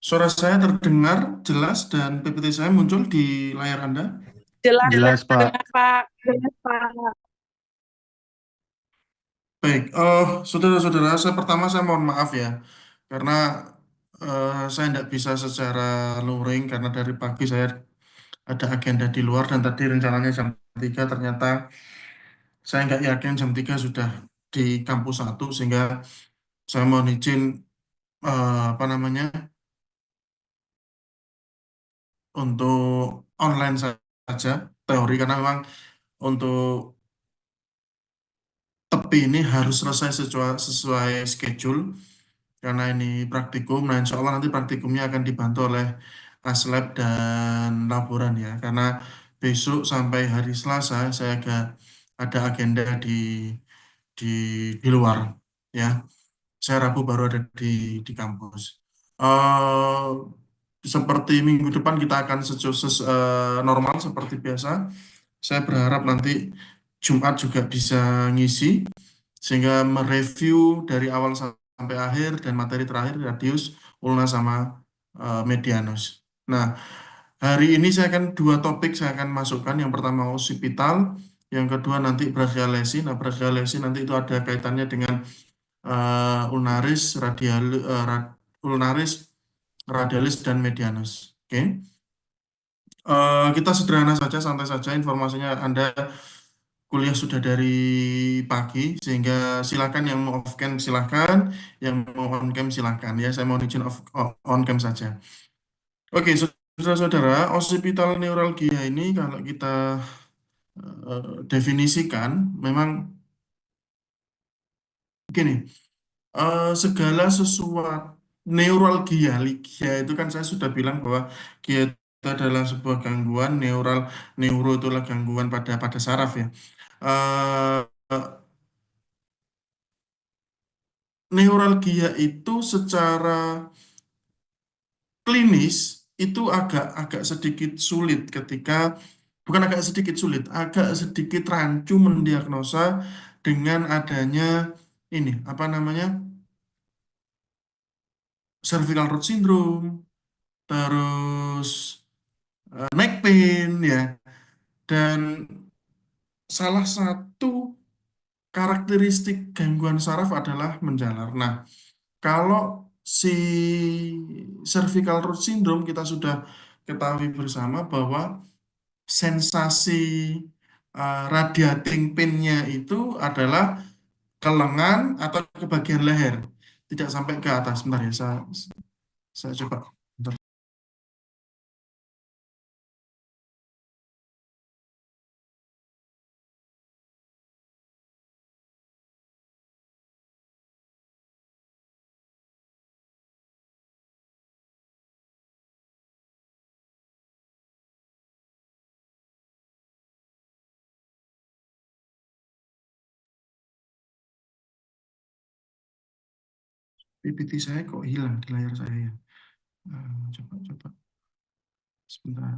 Suara saya terdengar jelas dan PPT saya muncul di layar Anda. Jelas Jelas, terdengar, Pak. Pak. Baik, saudara-saudara, pertama saya mohon maaf ya, karena saya tidak bisa secara luring karena dari pagi saya ada agenda di luar dan tadi rencananya jam 3 ternyata saya nggak yakin jam 3 sudah di kampus satu sehingga saya mohon izin apa namanya untuk online saja teori karena memang untuk tepi ini harus selesai sesuai schedule karena ini praktikum. Nah, insya Allah nanti praktikumnya akan dibantu oleh Aslab dan laboran ya. Karena besok sampai hari Selasa saya ada agenda di di luar ya. Saya Rabu baru ada di kampus. eh Seperti minggu depan kita akan normal seperti biasa. Saya berharap nanti Jumat juga bisa ngisi sehingga mereview dari awal sampai akhir dan materi terakhir Radius, Ulna sama Medianus. Nah, hari ini saya akan dua topik saya akan masukkan. Yang pertama osipital, yang kedua nanti brachialesi. Nah, brachialesi nanti itu ada kaitannya dengan ulnaris, ulnaris, radialis dan medianus. Oke. Kita sederhana saja, santai saja informasinya. Anda kuliah sudah dari pagi, sehingga silakan yang mau off cam silakan, yang mau on cam silakan ya. Saya mau izin on cam saja. Oke, saudara-saudara, occipital neuralgia ini kalau kita definisikan, memang begini, segala sesuatu neuralgia, gia itu kan saya sudah bilang bahwa gia itu adalah sebuah gangguan neuro itulah gangguan pada saraf ya. Eh, Neuralgia itu secara klinis itu agak sedikit sulit ketika bukan agak sedikit sulit, agak sedikit rancu mendiagnosa dengan adanya ini apa namanya cervical root syndrome, terus neck pain ya, dan salah satu karakteristik gangguan saraf adalah menjalar. Nah, kalau si cervical root syndrome kita sudah ketahui bersama bahwa sensasi radiating pain-nya itu adalah ke lengan atau ke bagian leher, tidak sampai ke atas. Bentar ya, saya coba. Bentar. PPT saya kok hilang di layar saya ya. Coba sebentar. Sebentar.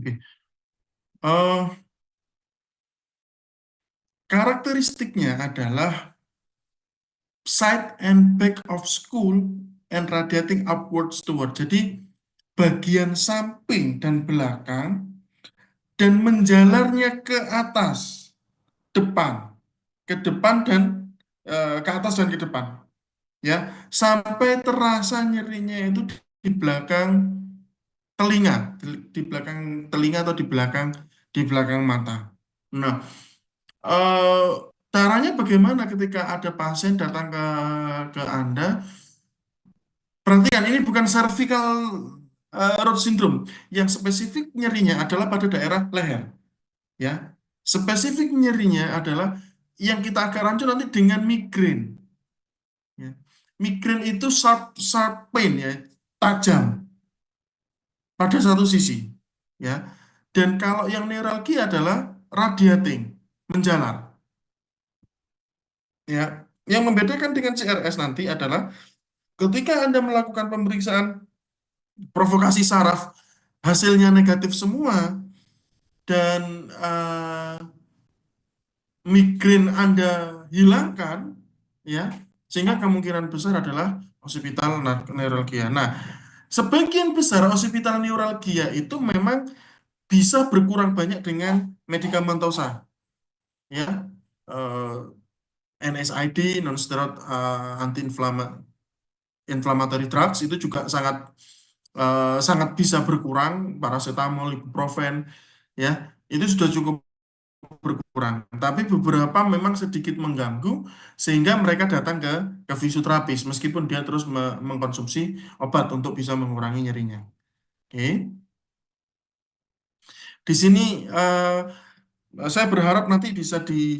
Oke. Karakteristiknya adalah side and back of skull and radiating upwards toward. Jadi bagian samping dan belakang dan menjalarnya ke atas, depan, ke depan dan ke atas dan ke depan, ya, sampai terasa nyerinya itu di belakang telinga, di belakang telinga atau di belakang mata. Nah, eh, caranya bagaimana ketika ada pasien datang ke Anda? Perhatikan, ini bukan cervical root syndrome. Yang spesifik nyerinya adalah pada daerah leher. Ya, spesifik nyerinya adalah yang kita akan rancu nanti dengan migrain. Ya. Migrain itu sharp pain ya, tajam. pada satu sisi, ya. Dan kalau yang neuralgia adalah radiating, menjalar, ya. Yang membedakan dengan CRS nanti adalah ketika Anda melakukan pemeriksaan provokasi saraf, hasilnya negatif semua, dan migrain Anda hilangkan, ya, sehingga kemungkinan besar adalah occipital neuralgia. Nah, sebagian besar occipital neuralgia itu memang bisa berkurang banyak dengan medikamentosa, ya. Eh, NSAID, non-steroid anti-inflammatory drugs itu juga sangat sangat bisa berkurang, paracetamol, ibuprofen, ya, itu sudah cukup berkurang. Tapi beberapa memang sedikit mengganggu sehingga mereka datang ke fisioterapis meskipun dia terus mengkonsumsi obat untuk bisa mengurangi nyerinya. Oke. Di sini saya berharap nanti bisa di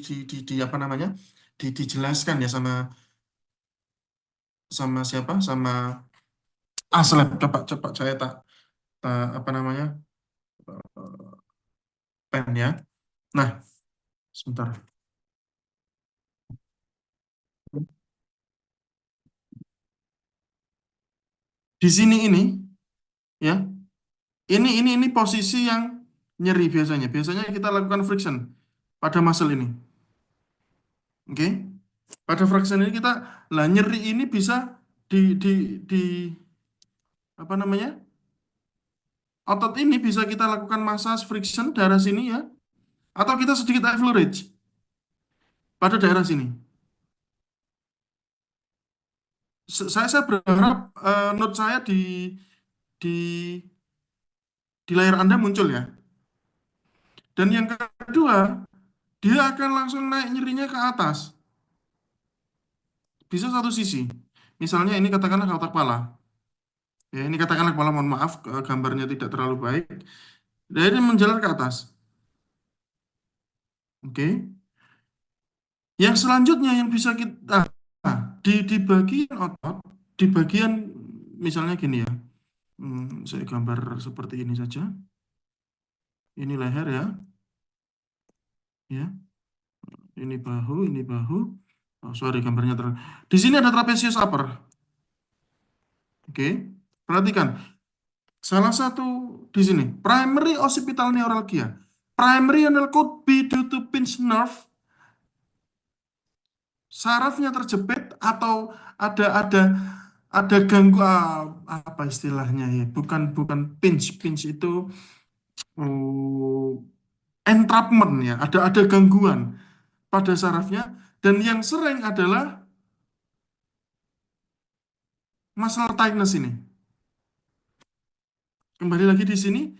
apa namanya? Dijelaskan ya sama sama siapa? Sama Aslep. Coba coba saya apa namanya? Pen ya. Nah, sebentar. Di sini ini ya. Ini posisi yang nyeri biasanya. Biasanya kita lakukan friction pada muscle ini. Oke. Pada friction ini kita lah nyeri ini bisa di apa namanya? Otot ini bisa kita lakukan massage friction daerah sini ya, atau kita sedikit leverage pada daerah sini. Saya berharap note saya di di layar Anda muncul ya. Dan yang kedua, dia akan langsung naik nyerinya ke atas. Bisa satu sisi. Misalnya ini katakanlah otak kepala. Ya, ini katakanlah kepala, mohon maaf, gambarnya tidak terlalu baik. Dan ini menjalar ke atas. Oke. Yang selanjutnya yang bisa kita di bagian otot, di bagian misalnya gini ya. Saya gambar seperti ini saja. Ini leher ya. Ya, ini bahu, ini bahu. Oh, sorry gambarnya Di sini ada trapezius upper. Oke. Perhatikan, salah satu di sini, primary occipital neuralgia. Primary neural could be due to pinched nerve, sarafnya terjepit atau ada ada gangguan, apa istilahnya ya? Bukan bukan pinch, pinch itu oh, entrapment ya. Ada gangguan pada sarafnya dan yang sering adalah muscle tightness ini. Kembali lagi di sini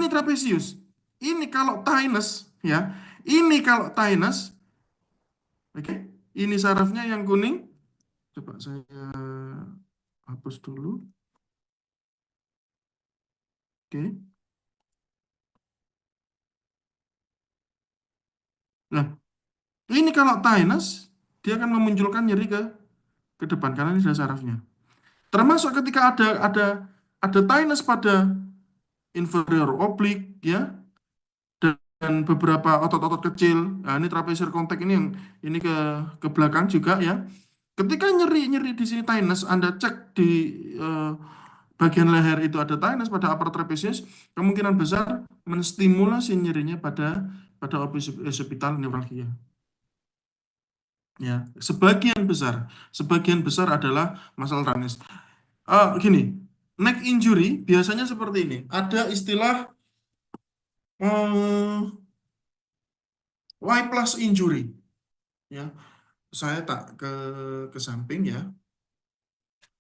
trapezius. Ini kalau tightness ya, ini kalau tightness, oke, ini sarafnya yang kuning. Coba saya hapus dulu. Oke. Nah, ini kalau tinnitus, dia akan memunculkan nyeri ke depan karena ini adalah sarafnya. Termasuk ketika ada tinnitus pada inferior oblik, ya, dan beberapa otot-otot kecil. Nah, ini trapezius contact ini yang ini ke belakang juga ya. Ketika nyeri-nyeri di sini tinnitus, Anda cek di eh, bagian leher itu ada tinnitus pada upper trapezius, kemungkinan besar menstimulasi nyerinya pada occipital neuralgia. Ya, sebagian besar adalah masalah ranis. Gini, neck injury biasanya seperti ini. Ada istilah eh, Y plus injury. Ya, saya tak ke samping ya.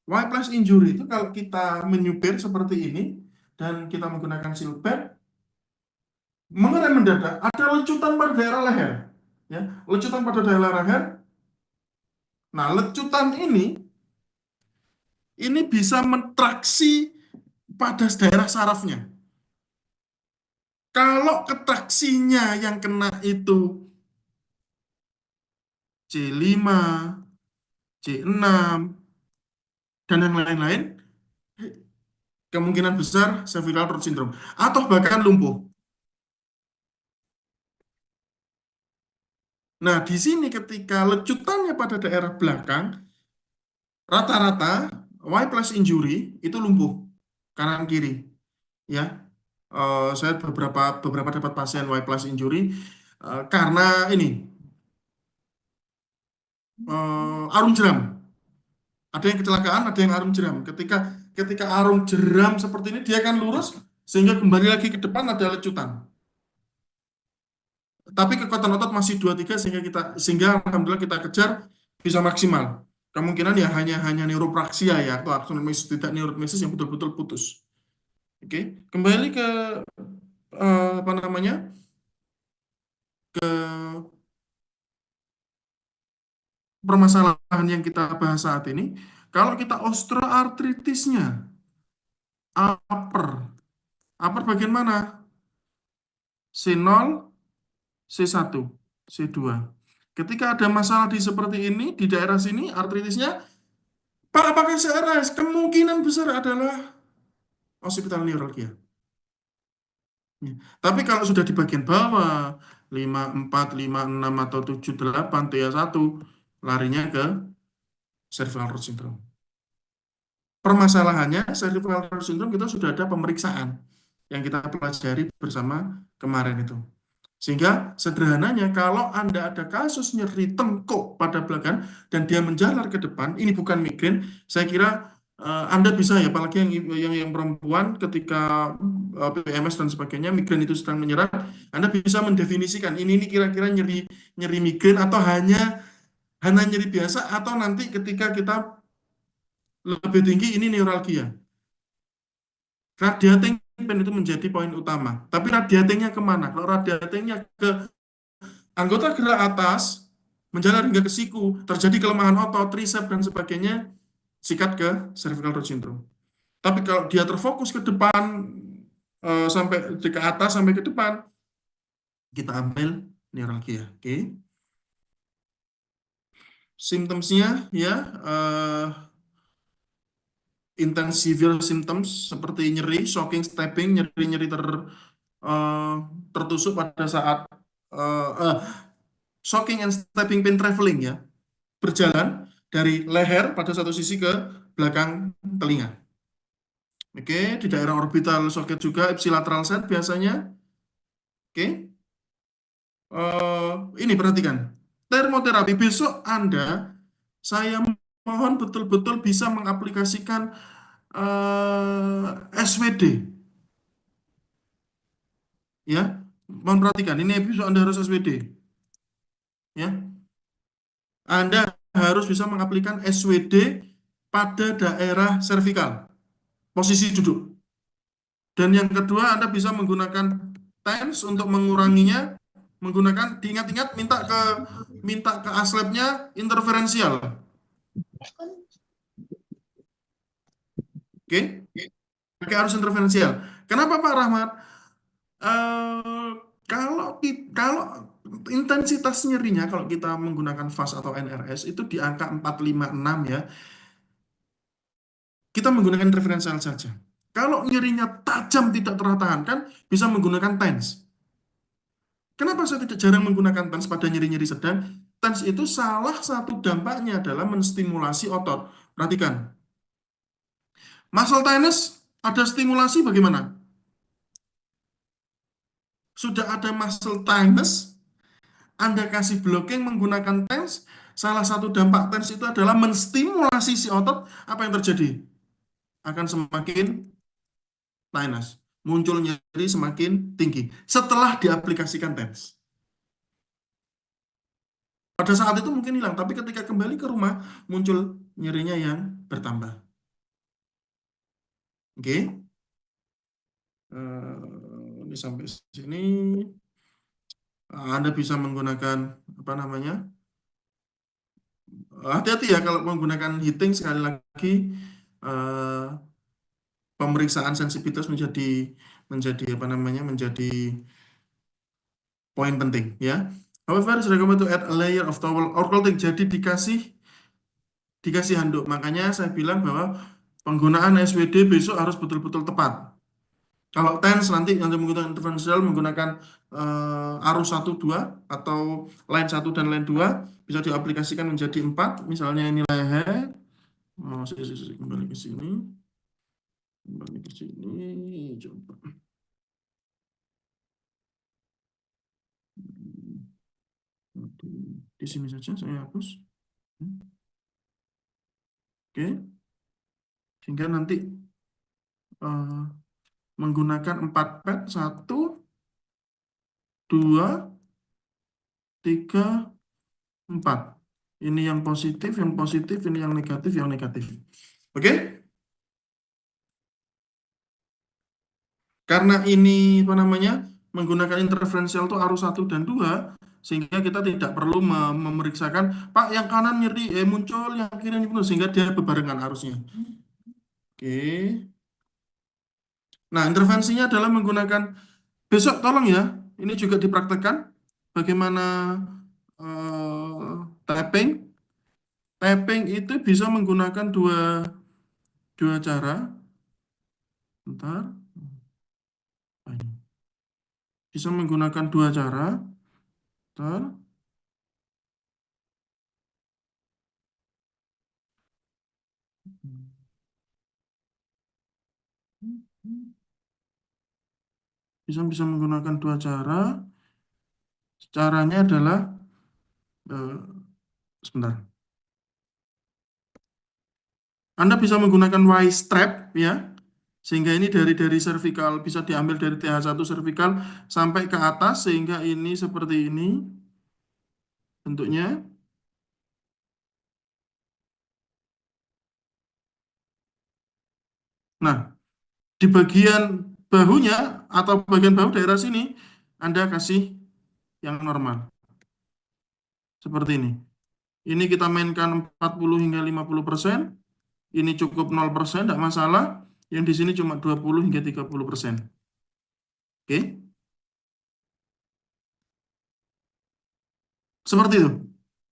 Y plus injury itu kalau kita menyupir seperti ini dan kita menggunakan seat belt, mengerem mendadak, ada lecutan pada daerah leher. Ya, lecutan pada daerah leher. Nah, lecutan ini bisa mentraksi pada daerah sarafnya. Kalau ketraksinya yang kena itu C5, C6, dan yang lain-lain, kemungkinan besar cervical root syndrome atau bahkan lumpuh. Nah, di sini ketika lecutannya pada daerah belakang, rata-rata whiplash injury itu lumpuh kanan kiri, ya. Saya beberapa dapat pasien whiplash injury karena ini arum jeram. Ada yang kecelakaan, ada yang arum jeram. Ketika ketika arum jeram seperti ini, dia akan lurus sehingga kembali lagi ke depan ada lecutan. Tapi kekuatan otot masih 2-3 sehingga alhamdulillah kita kejar bisa maksimal. Kemungkinan ya hanya neuropraksia ya atau aksonomesis tidak neuromesis yang betul-betul putus. Oke, kembali ke apa namanya? Ke permasalahan yang kita bahas saat ini. Kalau kita osteoartritisnya upper, upper bagian mana? C0, C1, C2. Ketika ada masalah di seperti ini, di daerah sini, artritisnya, Pak, apakah CRS? Kemungkinan besar adalah occipital neuralgia. Ya. Tapi kalau sudah di bagian bawah, 54, 56, atau 78, TA1, larinya ke cervical root syndrome. Permasalahannya, cervical root syndrome kita sudah ada pemeriksaan yang kita pelajari bersama kemarin itu. Sehingga sederhananya kalau Anda ada kasus nyeri tengkuk pada belakang dan dia menjalar ke depan, ini bukan migrain, saya kira Anda bisa ya, apalagi yang perempuan ketika PMS dan sebagainya, migrain itu sedang menyerang, Anda bisa mendefinisikan ini kira-kira nyeri nyeri migrain atau hanya nyeri biasa atau nanti ketika kita lebih tinggi ini neuralgia. Radiating pain itu menjadi poin utama. Tapi radiatingnya kemana? Kalau radiatingnya ke anggota gerak atas, menjalar hingga ke siku, terjadi kelemahan otot, tricep, dan sebagainya, sikat ke cervical root syndrome. Tapi kalau dia terfokus ke depan, sampai ke atas, sampai ke depan, kita ambil neuralgia. Oke. Symptoms-nya ya, intense severe symptoms seperti nyeri, shocking, stabbing, nyeri-nyeri eh, tertusuk pada saat eh, eh, shocking and stabbing pain traveling ya, berjalan dari leher pada satu sisi ke belakang telinga. Oke, di daerah orbital socket juga ipsilateral set biasanya. Oke, ini perhatikan. Termoterapi besok saya mohon betul-betul bisa mengaplikasikan SWD, ya. Mohon perhatikan, ini episode Anda harus SWD, ya. Anda harus bisa mengaplikasikan SWD pada daerah servikal, posisi duduk. Dan yang kedua, Anda bisa menggunakan TENS untuk menguranginya, diingat-ingat minta ke aslabnya interferensial. Oke? Pakai arus interferensial. Kenapa Pak Rahmat? Eh, kalau intensitas nyerinya kalau kita menggunakan FAS atau NRS itu di angka 456 ya, kita menggunakan interferensial saja. Kalau nyerinya tajam tidak tertahankan, bisa menggunakan TENS. Kenapa saya tidak jarang menggunakan TENS pada nyeri-nyeri sedang? TENS itu salah satu dampaknya adalah menstimulasi otot. Perhatikan, muscle tightness ada stimulasi bagaimana? Sudah ada muscle tightness, Anda kasih blocking menggunakan TENS, salah satu dampak TENS itu adalah menstimulasi si otot, apa yang terjadi? Akan semakin tightness, muncul nyeri semakin tinggi setelah diaplikasikan TENS. Pada saat itu mungkin hilang, tapi ketika kembali ke rumah muncul nyerinya yang bertambah. Oke, ini sampai sini. Anda bisa menggunakan apa namanya? Hati-hati ya kalau menggunakan heating sekali lagi eh, pemeriksaan sensitivitas menjadi menjadi apa namanya? Menjadi poin penting ya. However, it's recommended to add a layer of towel or clothing. Jadi dikasih handuk. Makanya saya bilang bahwa Penggunaan SWD besok harus betul-betul tepat. Kalau TENS nanti yang menggunakan intervensial menggunakan arus 1, 2 atau line 1 dan line 2 bisa diaplikasikan menjadi 4. Misalnya ini leher. Oh, kembali ke sini. Kembali ke sini. Coba. Di sini saja saya hapus. Oke. Sehingga nanti eh, menggunakan 4 pad. 1, 2, 3, 4. Ini yang positif, ini yang negatif, yang negatif. Oke? Karena ini apa namanya menggunakan interferensial itu arus 1 dan 2, sehingga kita tidak perlu memeriksakan Pak yang kanan nyeri muncul, yang kiri muncul, sehingga dia bebarengan arusnya. Oke. Nah, intervensinya adalah menggunakan besok tolong ya, ini juga dipraktekkan bagaimana tapping. Tapping itu bisa menggunakan dua dua cara. Bentar. Bisa menggunakan dua cara. Bentar. Bisa bisa menggunakan dua cara. Caranya adalah eh, sebentar. Anda bisa menggunakan Y strap ya. Sehingga ini dari cervical bisa diambil dari TH1 cervical sampai ke atas sehingga ini seperti ini bentuknya. Nah, di bagian bahunya atau bagian bahu daerah sini Anda kasih yang normal seperti ini. Ini kita mainkan 40 hingga 50%. Ini cukup 0%, tidak masalah. Yang di sini cuma 20 hingga 30%. Oke, seperti itu.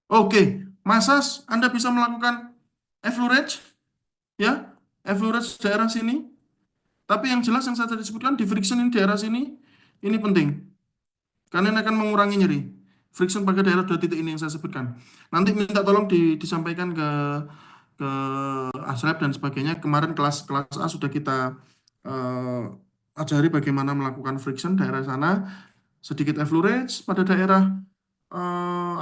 Oke, Masas, Anda bisa melakukan average, ya, average daerah sini. Tapi yang jelas yang saya tadi sebutkan di friction ini daerah sini, ini penting. Karena ini akan mengurangi nyeri. Friction pada daerah 2 titik ini yang saya sebutkan. Nanti minta tolong disampaikan ke ASLab dan sebagainya. Kemarin kelas A sudah kita ajari bagaimana melakukan friction daerah sana, sedikit effleurage pada daerah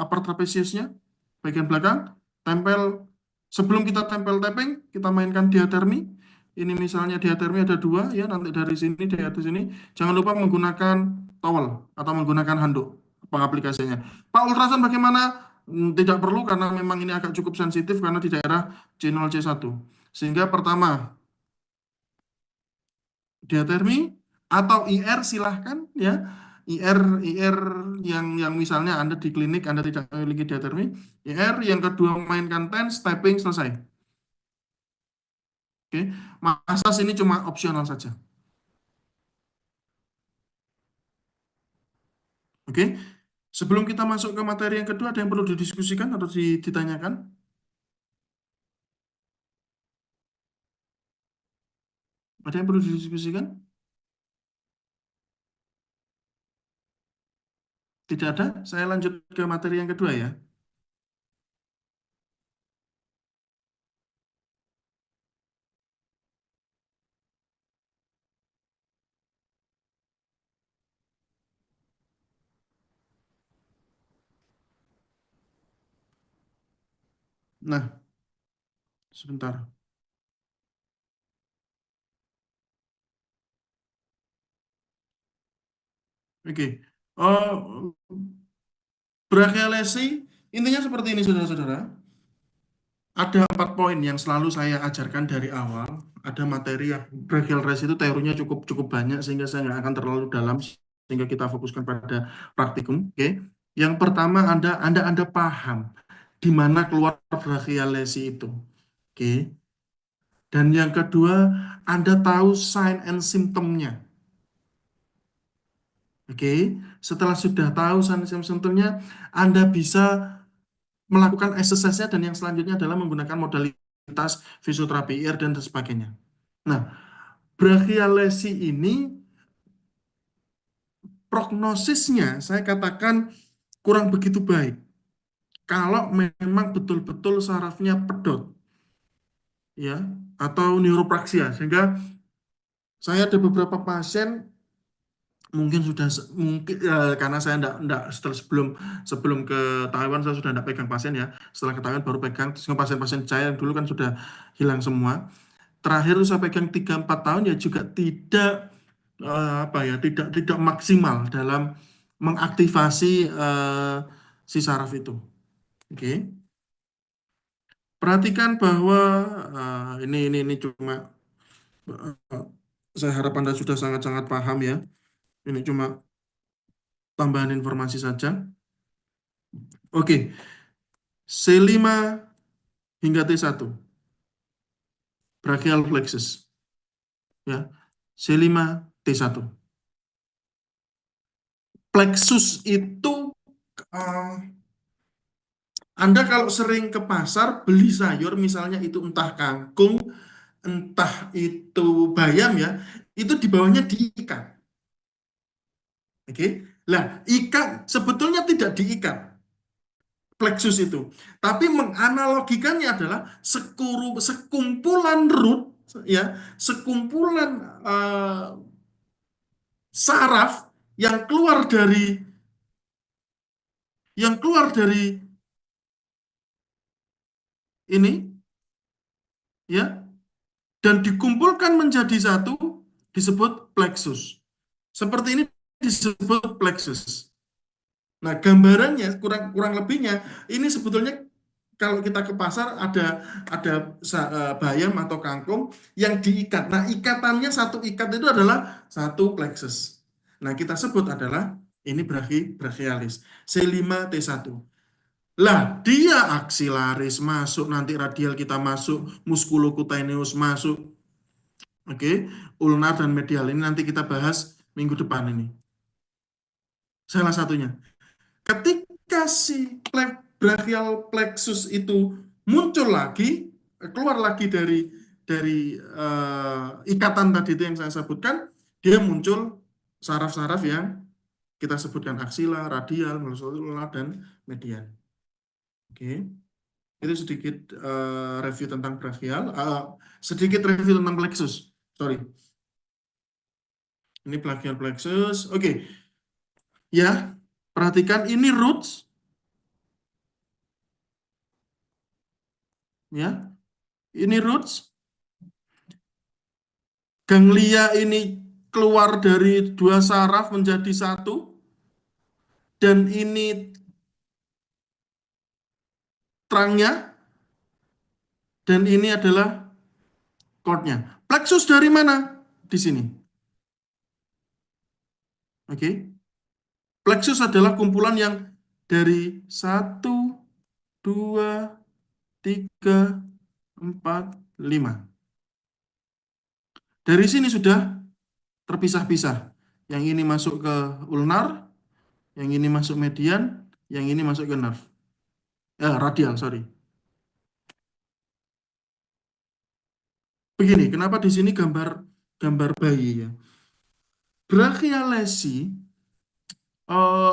upper trapeziusnya, bagian belakang, tempel sebelum kita tempel tapping, kita mainkan diatermi. Ini misalnya diatermi ada dua ya, nanti dari sini dari sini. Jangan lupa menggunakan towel atau menggunakan handuk pengaplikasinya. Pak ultrasound bagaimana? Tidak perlu karena memang ini agak cukup sensitif karena di daerah C0 C1. Sehingga pertama diatermi atau IR silahkan ya. IR yang misalnya Anda di klinik Anda tidak memiliki diatermi, IR yang kedua mainkan TENS, typing selesai. Oke, massage ini cuma opsional saja. Oke, sebelum kita masuk ke materi yang kedua, ada yang perlu didiskusikan atau ditanyakan? Ada yang perlu didiskusikan? Tidak ada. Saya lanjut ke materi yang kedua ya. Nah, sebentar. Oke. Oh, brachialesi intinya seperti ini, saudara-saudara. Ada 4 poin yang selalu saya ajarkan dari awal. Ada materi yang brachial race itu teorinya cukup cukup banyak sehingga saya nggak akan terlalu dalam sehingga kita fokuskan pada praktikum. Oke. Yang pertama Anda paham di mana keluar brachial race itu. Oke. Dan yang kedua Anda tahu sign and symptomnya. Oke. Setelah sudah tahu sign and symptomnya, Anda bisa melakukan exercise-nya dan yang selanjutnya adalah menggunakan modalitas fasilitas fisioterapi IR dan sebagainya. Nah, brachial lesi ini prognosisnya saya katakan kurang begitu baik. Kalau memang betul-betul sarafnya pedot, ya, atau neuropraksia, sehingga saya ada beberapa pasien mungkin sudah mungkin karena saya enggak setelah sebelum sebelum ke Taiwan saya sudah enggak pegang pasien ya. Setelah ke Taiwan baru pegang. Terus pasien-pasien saya yang dulu kan sudah hilang semua. Terakhir saya pegang 3-4 tahun ya juga tidak apa ya tidak maksimal dalam mengaktifasi si saraf itu. Oke. Perhatikan bahwa ini cuma eh, saya harap Anda sudah sangat-sangat paham ya. Ini cuma tambahan informasi saja. Oke, C5 hingga T1, brachial plexus, ya. C5, T1. Plexus itu eh, Anda kalau sering ke pasar beli sayur misalnya itu entah kangkung, entah itu bayam ya, itu di bawahnya diikat. Oke. Lah, ikat sebetulnya tidak diikat plexus itu. Tapi menganalogikannya adalah sekumpulan root ya, sekumpulan eh, saraf yang keluar dari ini ya dan dikumpulkan menjadi satu disebut plexus. Seperti ini disebut plexus. Nah, gambarannya kurang kurang lebihnya ini sebetulnya kalau kita ke pasar ada bayam atau kangkung yang diikat. Nah, ikatannya satu ikat itu adalah satu plexus. Nah, kita sebut adalah ini brachialis C5T1. Lah, dia aksilaris masuk, nanti radial kita masuk, musculocutaneous masuk. Oke, ulnar dan medial ini nanti kita bahas minggu depan ini. Salah satunya. Ketika si brachial plexus itu muncul lagi, keluar lagi dari ikatan tadi itu yang saya sebutkan, dia muncul saraf-saraf yang kita sebutkan aksila, radial, muscular, dan medial. Oke, itu sedikit review tentang brachial, sedikit review tentang plexus. Sorry, ini brachial plexus. Oke, ya, perhatikan ini roots, ya, ini roots. Ganglia ini keluar dari dua saraf menjadi satu, dan ini trangnya, dan ini adalah chordnya. Plexus dari mana? Di sini. Oke. Plexus adalah kumpulan yang dari 1, 2, 3, 4, 5. Dari sini sudah terpisah-pisah. Yang ini masuk ke ulnar, yang ini masuk median, yang ini masuk ke nerve. Radial, sorry. Begini, kenapa di sini gambar gambar bayi ya? Brachial lesi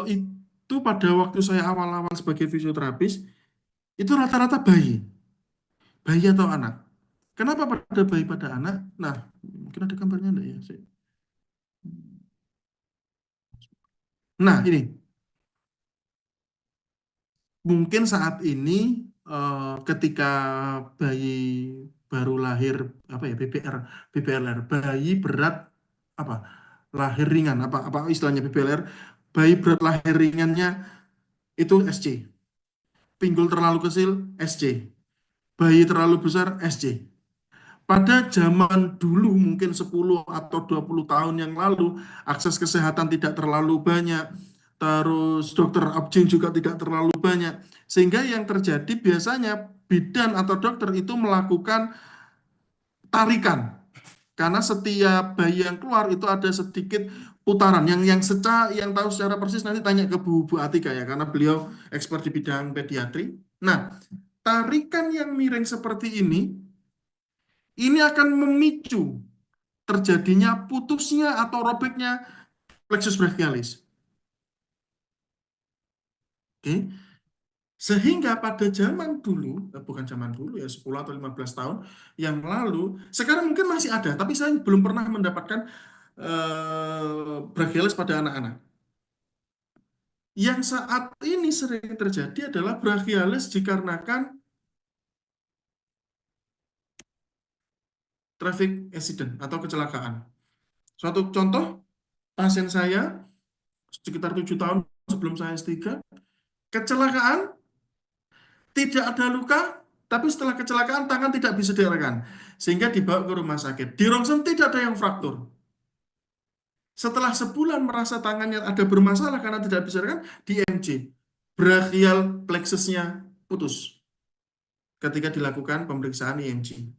itu pada waktu saya awal-awal sebagai fisioterapis itu rata-rata bayi, bayi atau anak. Kenapa pada bayi pada anak? Nah, mungkin ada gambarnya enggak ya? Nah, ini mungkin saat ini ketika bayi baru lahir apa ya BBLR bayi berat apa lahir ringan apa apa istilahnya BBLR bayi berat lahir ringannya itu SC, pinggul terlalu kecil SC, bayi terlalu besar SC. Pada zaman dulu mungkin 10 atau 20 tahun yang lalu akses kesehatan tidak terlalu banyak, terus dokter objin juga tidak terlalu banyak, sehingga yang terjadi biasanya bidan atau dokter itu melakukan tarikan karena setiap bayi yang keluar itu ada sedikit putaran yang tahu secara persis nanti tanya ke Bu Atika ya karena beliau expert di bidang pediatri. Nah, tarikan yang miring seperti ini Ini akan memicu terjadinya putusnya atau robeknya plexus brachialis. Oke. Sehingga pada zaman dulu, bukan zaman dulu ya, 10 atau 15 tahun yang lalu, sekarang mungkin masih ada, tapi saya belum pernah mendapatkan brachialis pada anak-anak. Yang saat ini sering terjadi adalah brachialis dikarenakan traffic accident atau kecelakaan. Suatu contoh, pasien saya sekitar 7 tahun sebelum saya S3, kecelakaan, tidak ada luka, tapi setelah kecelakaan tangan tidak bisa diarahkan. Sehingga dibawa ke rumah sakit. Di rongsen tidak ada yang fraktur. Setelah sebulan merasa tangannya ada bermasalah karena tidak bisa diarahkan, di EMG. Brachial plexusnya putus ketika dilakukan pemeriksaan EMG.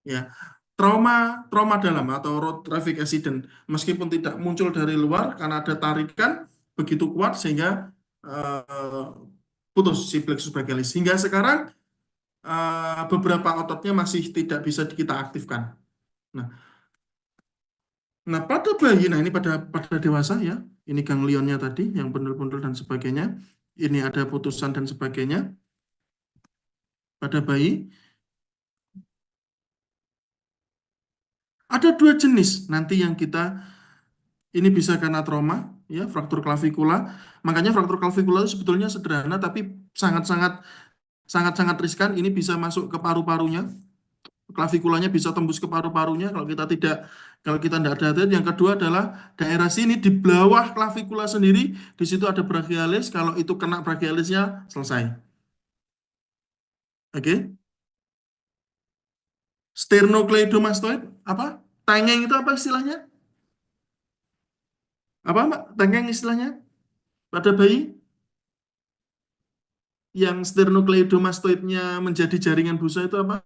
Ya, trauma trauma dalam atau road traffic accident meskipun tidak muncul dari luar karena ada tarikan begitu kuat sehingga eh, putus si plexus brachialis. Hingga sekarang beberapa ototnya masih tidak bisa kita aktifkan. Nah, nah pada bayi, nah ini pada dewasa ya, ini ganglionnya tadi yang bundel-bundel dan sebagainya, ini ada putusan dan sebagainya. Pada bayi ada dua jenis nanti yang kita ini bisa karena trauma, ya, fraktur klavikula. Makanya fraktur klavikula itu sebetulnya sederhana, tapi sangat-sangat sangat-sangat riskan. Ini bisa masuk ke paru-parunya, klavikulanya bisa tembus ke paru-parunya kalau kita tidak ada hati. Yang kedua adalah daerah sini di bawah klavikula sendiri, di situ ada brachialis. Kalau itu kena brachialisnya selesai. Oke, sternocleidomastoid apa? Tengeng itu apa istilahnya? Apa Mbak? Tengeng istilahnya pada bayi yang sternocleidomastoidnya menjadi jaringan busa itu apa?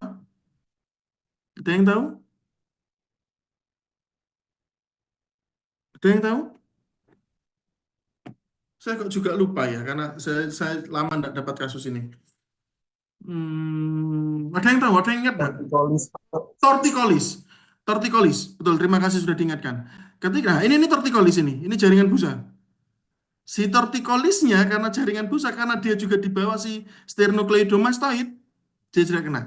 Ada yang tahu? Ada yang tahu? Saya kok juga lupa ya, karena saya lama tidak dapat kasus ini. Ada yang tahu? Ada yang ingat nggak? Torticollis. Torticollis. Torticollis. Betul, terima kasih sudah diingatkan. Ketika, ini torticollis ini jaringan busa. Si torticollisnya karena jaringan busa, karena dia juga di bawah si sternocleidomastoid, dia tidak kena.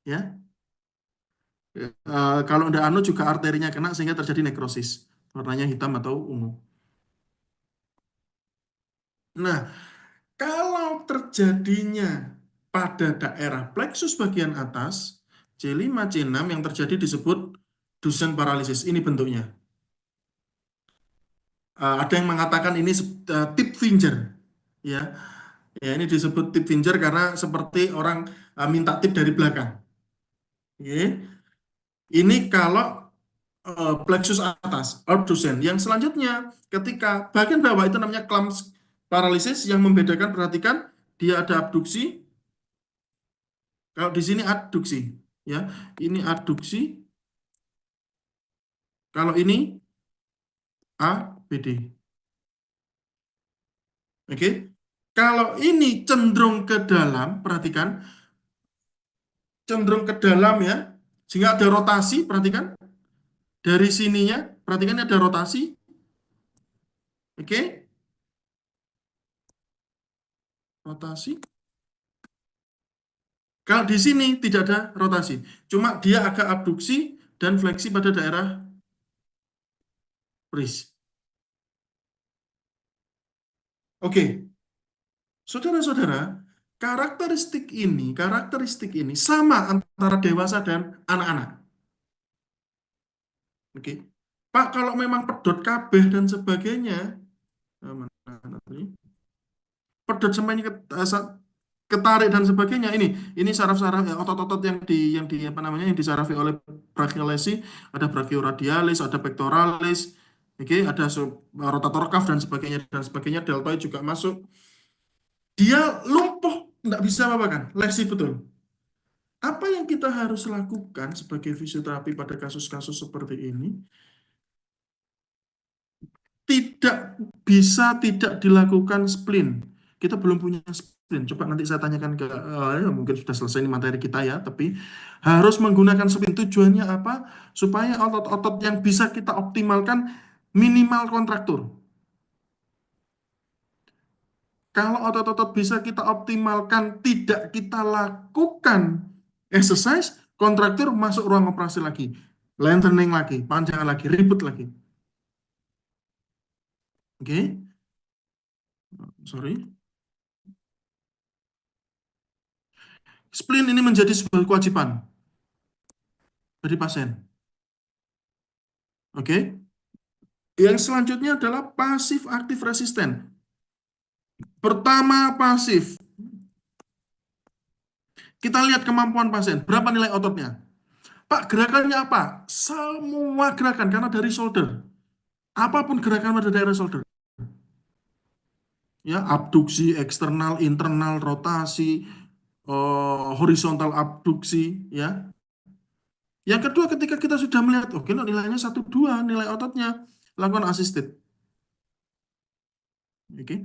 Ya, kalau udah anu juga arterinya kena sehingga terjadi nekrosis. Warnanya hitam atau ungu. Nah, kalau terjadinya pada daerah plexus bagian atas, C5, C6 yang terjadi disebut Duchenne paralysis. Ini bentuknya. Ada yang mengatakan ini tip finger. Ya, ya ini disebut tip finger karena seperti orang minta tip dari belakang. Oke. Ini kalau plexus atas, Duchenne. Yang selanjutnya, ketika bagian bawah itu namanya clumps paralysis yang membedakan, perhatikan, dia ada abduksi. Kalau di sini adduksi, ya, ini adduksi. Kalau ini ABD, oke. Kalau ini cenderung ke dalam, perhatikan, cenderung ke dalam ya, sehingga ada rotasi, perhatikan, dari sininya, perhatikan ada rotasi, oke, rotasi. Kalau di sini tidak ada rotasi, cuma dia agak abduksi dan fleksi pada daerah wrist. Oke, saudara-saudara, karakteristik ini sama antara dewasa dan anak-anak. Oke, Pak, kalau memang pedot kabeh dan sebagainya, mana tadi? Pedot semuanya ketarik dan sebagainya. Ini saraf-saraf ya, otot-otot yang di apa namanya yang disarafi oleh brachiolesi, ada brachioradialis, ada pectoralis, oke, ada rotator cuff dan sebagainya, deltoid juga masuk. Dia lumpuh, nggak bisa apa kan? Lesi betul. Apa yang kita harus lakukan sebagai fisioterapi pada kasus-kasus seperti ini? Tidak bisa tidak dilakukan splint. Kita belum punya sprint. Coba nanti saya tanyakan ke, ya mungkin sudah selesai ini materi kita ya, tapi harus menggunakan sprint. Tujuannya apa? Supaya otot-otot yang bisa kita optimalkan minimal kontraktur. Kalau otot-otot bisa kita optimalkan, tidak kita lakukan exercise, kontraktur masuk ruang operasi lagi. Lengthening lagi, panjangan lagi, ribut lagi. Oke, sorry. Splint ini menjadi sebuah kewajiban dari pasien. Oke. Yang selanjutnya adalah pasif aktif resisten. Pertama pasif. Kita lihat kemampuan pasien. Berapa nilai ototnya? Pak, gerakannya apa? Semua gerakan karena dari shoulder. Apapun gerakan pada daerah shoulder. Ya, abduksi, eksternal, internal, rotasi, horizontal abduksi, ya. Yang kedua, ketika kita sudah melihat, oke, nilainya 1, 2, nilai ototnya, lakukan assisted. Oke.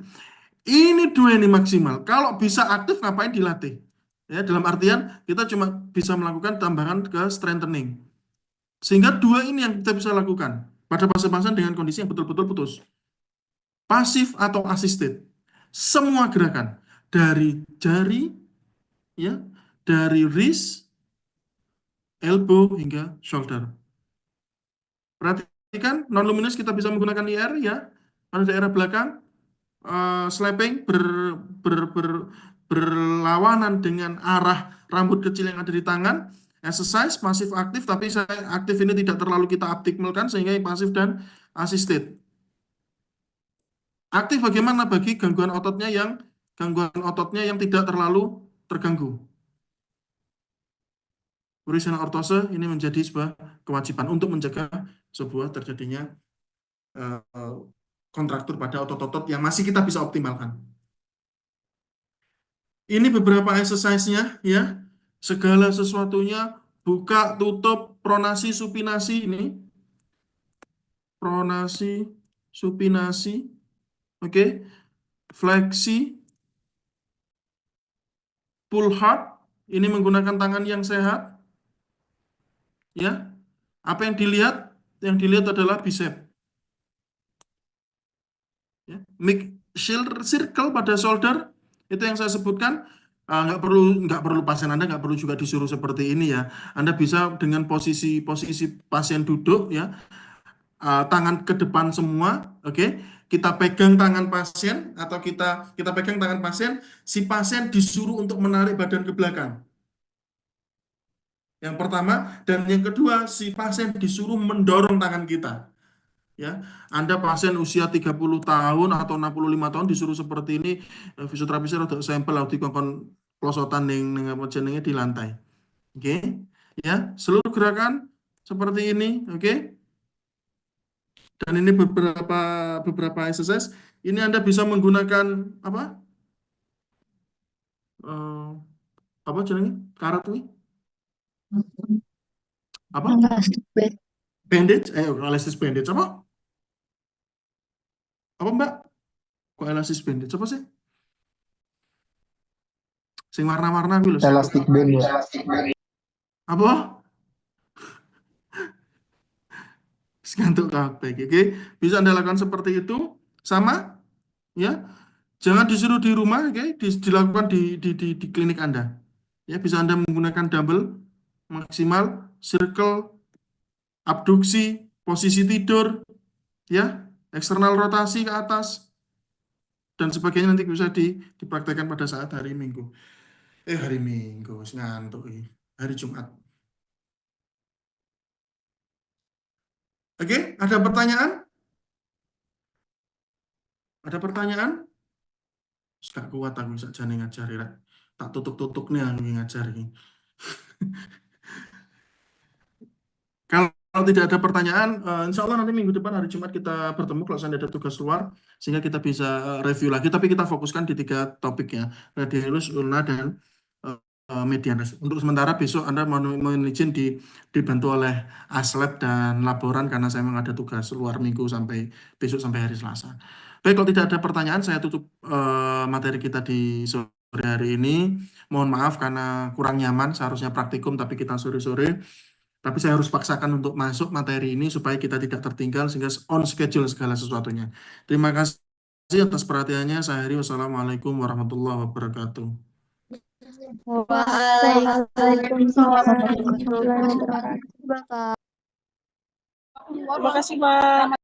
Ini 2 ini maksimal. Kalau bisa aktif, ngapain dilatih? Ya, dalam artian, kita cuma bisa melakukan tambahan ke strengthening. Sehingga 2 ini yang kita bisa lakukan pada pasien-pasien dengan kondisi yang betul-betul putus. Pasif atau assisted. Semua gerakan. Dari jari, ya, dari wrist, elbow, hingga shoulder. Perhatikan, non-luminous kita bisa menggunakan IR, ya. Pada daerah belakang, slapping berlawanan dengan arah rambut kecil yang ada di tangan. Exercise pasif aktif, tapi saya aktif ini tidak terlalu kita optimalkan sehingga pasif dan assisted. Aktif bagaimana bagi gangguan ototnya yang tidak terlalu terganggu. Horizontal ortose ini menjadi sebuah kewajiban untuk mencegah sebuah terjadinya eh, kontraktur pada otot-otot yang masih kita bisa optimalkan. Ini beberapa exercise-nya ya. Segala sesuatunya buka, tutup, pronasi, supinasi ini. Pronasi, supinasi. Oke. Fleksi, pull hard. Ini menggunakan tangan yang sehat. Ya. Apa yang dilihat? Yang dilihat adalah bicep. Ya. Make circle pada shoulder. Itu yang saya sebutkan. Nggak perlu pasien Anda nggak perlu juga disuruh seperti ini ya. Anda bisa dengan posisi pasien duduk ya, tangan ke depan semua, oke? Kita pegang tangan pasien atau kita pegang tangan pasien, si pasien disuruh untuk menarik badan ke belakang. Yang pertama dan yang kedua, si pasien disuruh mendorong tangan kita. Ya, Anda pasien usia 30 tahun atau 65 tahun disuruh seperti ini, fisioterapisnya rada sampel atau dikongkon klosotan ning apa jenenge di lantai. Oke. Ya, seluruh gerakan seperti ini, oke? Dan ini beberapa exercise. Ini Anda bisa menggunakan apa? Eh, apa jenenge? Karat ini? Apa? Elastic band. Bandage? Elastis bandage apa? Apa Mbak? Kok elastis bandage apa sih? Sing warna-warna gue loh, ngantuk. Elastic band ya. Apa? Ngantuk kabeh. Oke. Bisa Anda lakukan seperti itu. Sama, ya. Jangan disuruh di rumah, oke? Dilakukan di klinik Anda. Ya, bisa Anda menggunakan dumbbell maksimal, circle, abduksi, posisi tidur, ya, eksternal rotasi ke atas, dan sebagainya nanti bisa dipraktekkan pada saat hari Minggu. Hari Minggu, ngantuk ini. Hari Jumat. Oke, ada pertanyaan? Ada pertanyaan? Gak kuat aku sakjane ngajari rek. Tak tutuk-tutuk nih aku ngajar ini. Kalau tidak ada pertanyaan, insya Allah nanti minggu depan hari Jumat kita bertemu kalau saya ada tugas luar, sehingga kita bisa review lagi. Tapi kita fokuskan di 3 topik ya, radialus, ulna, dan medianus. Untuk sementara besok Anda mohon izin dibantu oleh Aslab dan laboran karena saya memang ada tugas luar minggu sampai besok sampai hari Selasa. Baik, kalau tidak ada pertanyaan, saya tutup materi kita di sore sore hari ini. Mohon maaf karena kurang nyaman, seharusnya praktikum tapi kita sore-sore. Tapi saya harus paksakan untuk masuk materi ini supaya kita tidak tertinggal sehingga on schedule segala sesuatunya. Terima kasih atas perhatiannya. Saya Heri. Wassalamualaikum warahmatullahi wabarakatuh. Waalaikumsalam warahmatullahi wabarakatuh. Terima kasih, Pak.